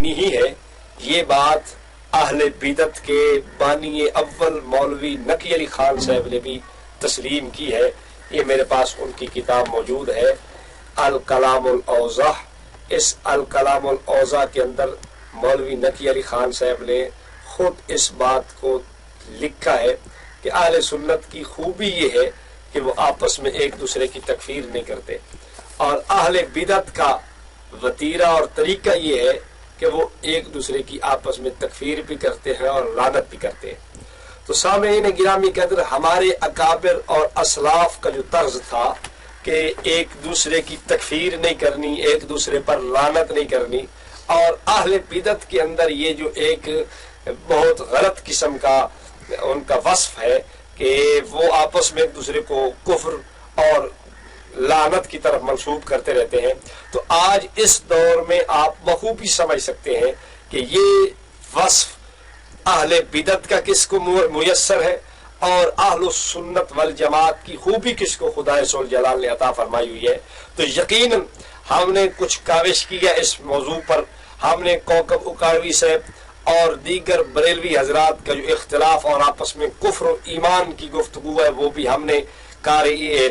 نہیں ہے. یہ بات اہل بدعت کے بانی اول مولوی نقی علی خان صاحب نے بھی تسلیم کی ہے. یہ میرے پاس ان کی کتاب موجود ہے الکلام الاوضح. اس الکلام الاوضح کے اندر مولوی نقی علی خان صاحب نے خود اس بات کو لکھا ہے کہ اہل سنت کی خوبی یہ ہے کہ وہ آپس میں ایک دوسرے کی تکفیر نہیں کرتے، اور اہل بدعت کا وتیرہ اور طریقہ یہ ہے کہ وہ ایک دوسرے کی آپس میں تکفیر بھی کرتے ہیں اور لعنت بھی کرتے ہیں. تو سامعین گرامی قدر، ہمارے اکابر اور اسلاف کا جو طرز تھا کہ ایک دوسرے کی تکفیر نہیں کرنی، ایک دوسرے پر لعنت نہیں کرنی، اور اہل بدعت کے اندر یہ جو ایک بہت غلط قسم کا ان کا وصف ہے کہ وہ آپس میں ایک دوسرے کو کفر اور لعنت کی طرف منسوب کرتے رہتے ہیں. تو آج اس دور میں آپ بخوبی سمجھ سکتے ہیں کہ یہ وصف اہل بدعت کا کس کو میسر ہے اور اہل السنت والجماعت کی خوبی کس کو خدا ذوالجلال نے عطا فرمائی ہوئی ہے. تو یقیناً ہم نے کچھ کاوش کی ہے اس موضوع پر. ہم نے کوکب اکاڑوی صاحب اور دیگر بریلوی حضرات کا جو اختلاف اور آپس میں کفر و ایمان کی گفتگو ہے وہ بھی ہم نے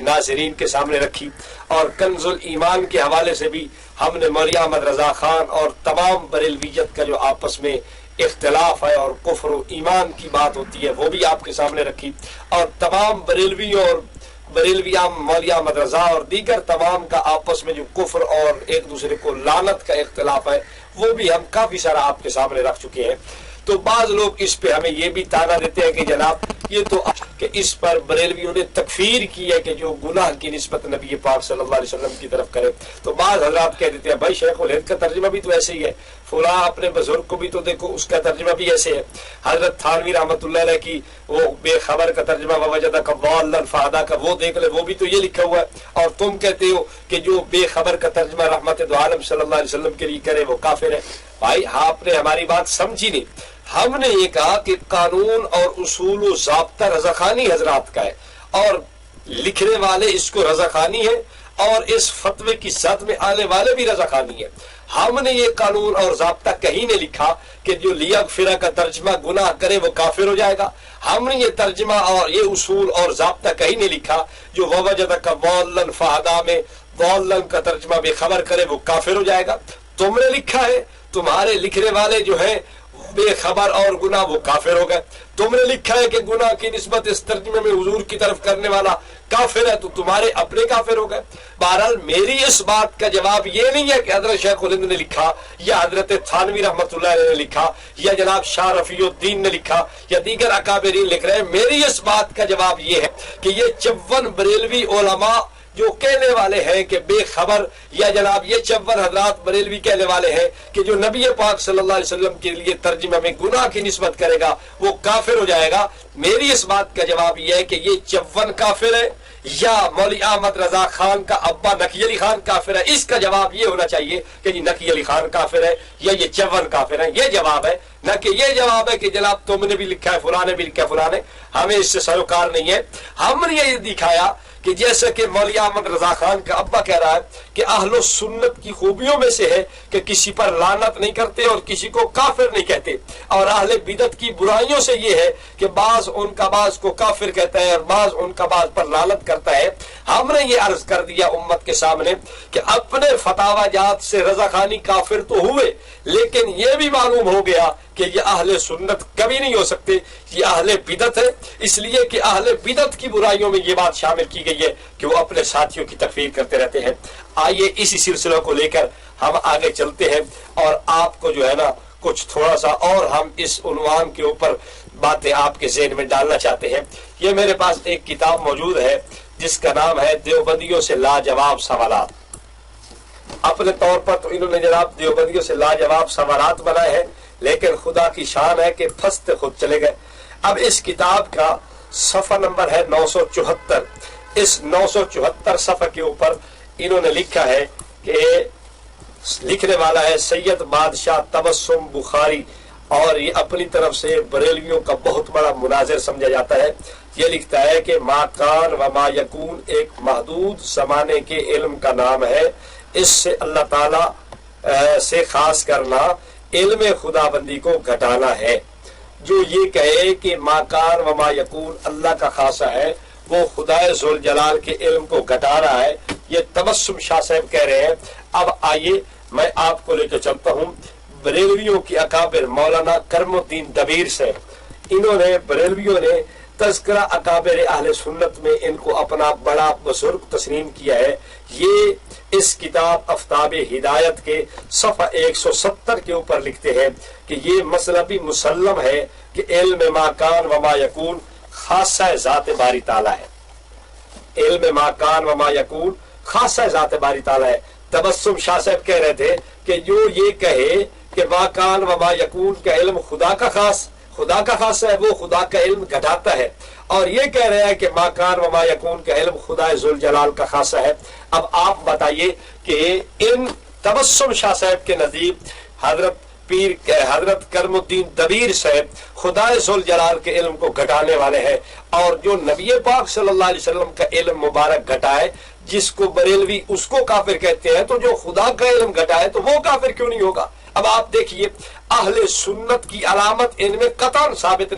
ناظرین کے سامنے رکھی، اور کنز الایمان کے حوالے سے بھی ہم نے مولوی احمد رضا خان اور تمام بریلویت کا جو آپس میں اختلاف ہے اور کفر و ایمان کی بات ہوتی ہے وہ بھی آپ کے سامنے رکھی، اور تمام بریلوی اور بریلویام مولوی احمد رضا اور دیگر تمام کا آپس میں جو کفر اور ایک دوسرے کو لعنت کا اختلاف ہے وہ بھی ہم کافی سارا آپ کے سامنے رکھ چکے ہیں. تو بعض لوگ اس پہ ہمیں یہ بھی تانا دیتے ہیں کہ جناب یہ تو کہ اس پر بریلویوں نے تکفیر کی ہے کہ جو گناہ کی نسبت نبی پاک صلی اللہ علیہ وسلم کی طرف کرے. تو بعض حضرات کہہ دیتے ہیں بھائی شیخ الہند کا ترجمہ بھی تو ایسے ہی ہے، فلاں اپنے بزرگ کو بھی تو دیکھو اس کا ترجمہ بھی ایسے ہے. حضرت تھانوی رحمۃ اللہ علیہ کی وہ بے خبر کا ترجمہ ووجدک ضالا فہدی کا وہ دیکھ لے، وہ بھی تو یہ لکھا ہوا ہے. اور تم کہتے ہو کہ جو بے خبر کا ترجمہ رحمت دو عالم صلی اللہ علیہ وسلم کے لیے کرے وہ کافر ہے. بھائی آپ نے ہماری بات سمجھی نہیں. ہم نے یہ کہا کہ قانون اور اصول و ضابطہ رضاخانی حضرات کا ہے، اور لکھنے والے اس کو رضاخانی ہے، اور اس فتوے کی سطح میں آنے والے بھی رضاخانی ہے. ہم نے یہ قانون اور ضابطہ کہیں نہیں لکھا کہ جو لیغفر کا ترجمہ گناہ کرے وہ کافر ہو جائے گا. ہم نے یہ ترجمہ اور یہ اصول اور ضابطہ کہیں نہیں لکھا جو ووجدک ضالا فہدی میں ضالا کا ترجمہ بے خبر کرے وہ کافر ہو جائے گا. تم نے لکھا ہے، تمہارے لکھنے والے جو ہیں بے خبر اور گناہ وہ کافر ہو گئے. تم نے لکھا ہے کہ گناہ کی نسبت اس ترجمے میں حضور کی طرف کرنے والا کافر ہے، تو تمہارے اپنے کافر ہو گئے. بہرحال میری اس بات کا جواب یہ نہیں ہے کہ حضرت شیخ الہند نے لکھا یا حضرت تھانوی رحمۃ اللہ علیہ نے لکھا یا جناب شاہ رفیع الدین نے لکھا یا دیگر اکابرین لکھ رہے ہیں. میری اس بات کا جواب یہ ہے کہ یہ 54 بریلوی علماء جو کہنے والے ہیں کہ بے خبر، یا جناب یہ 54 حضرات بریلوی کہنے والے ہیں کہ جو نبی پاک صلی اللہ علیہ وسلم کے لیے ترجمہ میں گناہ کی نسبت کرے گا وہ کافر ہو جائے گا. میری اس بات کا جواب یہ ہے کہ یہ 54 کافر ہے یا مولوی احمد رضا خان کا ابا نقی علی خان کافر ہے. اس کا جواب یہ ہونا چاہیے کہ جی نقی علی خان کافر ہے یا یہ 54 کافر ہیں. یہ جواب ہے، نہ کہ یہ جواب ہے کہ جناب تم نے بھی لکھا ہے، فلاں نے بھی لکھا ہے، فلاں نے. ہمیں اس سے سروکار نہیں ہے. ہم نے یہ دکھایا کہ جیسے کہ مولوی احمد رضا خان کا ابا کہہ رہا ہے کہ اہل السنت کی خوبیوں میں سے ہے کہ کسی پر لعنت نہیں کرتے اور کسی کو کافر نہیں کہتے، اور اہل بدعت کی برائیوں سے یہ ہے کہ بعض ان کا بعض کو کافر کہتا ہے اور بعض ان کا بعض پر لعنت کرتا ہے. ہم نے یہ عرض کر دیا امت کے سامنے کہ اپنے فتاوا جات سے رضا خانی کافر تو ہوئے، لیکن یہ بھی معلوم ہو گیا کہ یہ اہل سنت کبھی نہیں ہو سکتے، یہ اہل بدعت ہے. اس لیے کہ اہل بدعت کی برائیوں میں یہ بات شامل کی گئی ہے کہ وہ اپنے ساتھیوں کی تکفیر کرتے رہتے ہیں. آئیے اسی سلسلے کو لے کر ہم آگے چلتے ہیں، اور آپ کو جو ہے نا کچھ تھوڑا سا اور ہم اس عنوان کے اوپر باتیں آپ کے ذہن میں ڈالنا چاہتے ہیں. یہ میرے پاس ایک کتاب موجود ہے جس کا نام ہے دیوبندیوں سے لاجواب سوالات. اپنے طور پر تو انہوں نے جناب دیوبندیوں سے لاجواب سوالات بنائے ہیں، لیکن خدا کی شان ہے کہ پھنستے خود چلے گئے. اب اس کتاب کا صفحہ نمبر ہے 974. اس 974 صفحے کے اوپر انہوں نے لکھا ہے کہ لکھنے والا ہے سید بادشاہ تبسم بخاری، اور یہ اپنی طرف سے بریلویوں کا بہت بڑا مناظر سمجھا جاتا ہے. یہ لکھتا ہے کہ ما کان و ما یکون ایک محدود زمانے کے علم کا نام ہے. اس سے اللہ تعالی سے خاص کرنا علم خدا بندی کو گھٹانا ہے۔ جو یہ کہے کہ ما کان و ما یکون اللہ کا خاصہ ہے، وہ خدا ذوالجلال کے علم کو گھٹا رہا ہے، یہ تبسم شاہ صاحب کہہ رہے ہیں۔ اب آئیے میں آپ کو لے کے چلتا ہوں بریلویوں کی اکابر مولانا کرم الدین دبیر سے۔ انہوں نے بریلویوں نے تذکرہ اکابر اہل سنت میں ان کو اپنا بڑا بزرگ تسلیم کیا ہے۔ یہ اس کتاب آفتاب ہدایت کے صفحہ 170 کے اوپر لکھتے ہیں کہ یہ مسئلہ بھی مسلم ہے کہ علم ما کان و ما یکون خاصہ ذات باری تعالیٰ ہے۔ علم ما کان و ما یکون خاصہ ذات باری تعالیٰ ہے۔ تبسم شاہ صاحب کہہ رہے تھے کہ جو یہ کہے کہ ما کان و ما یکون کا علم خدا کا خاص ہے، وہ خدا کا علم گھٹاتا ہے، اور یہ کہہ رہا ہے کہ ما کان و ما یکون کا علم خدا ذوالجلال کا خاصہ ہے۔ اب آپ بتائیے کہ ان تبسم شاہ صاحب کے نزدیک حضرت کرم الدین دبیر صاحب خدا ذوالجلال کے علم کو گھٹانے والے ہیں، اور جو نبی پاک صلی اللہ علیہ وسلم کا علم مبارک گھٹائے جس کو بریلوی اس کو کافر کہتے ہیں، تو جو خدا کا علم گھٹائے تو وہ کافر کیوں نہیں ہوگا؟ اب آپ دیکھیے اہل سنت کی علامت ان میں قطعاً ثابت نہیں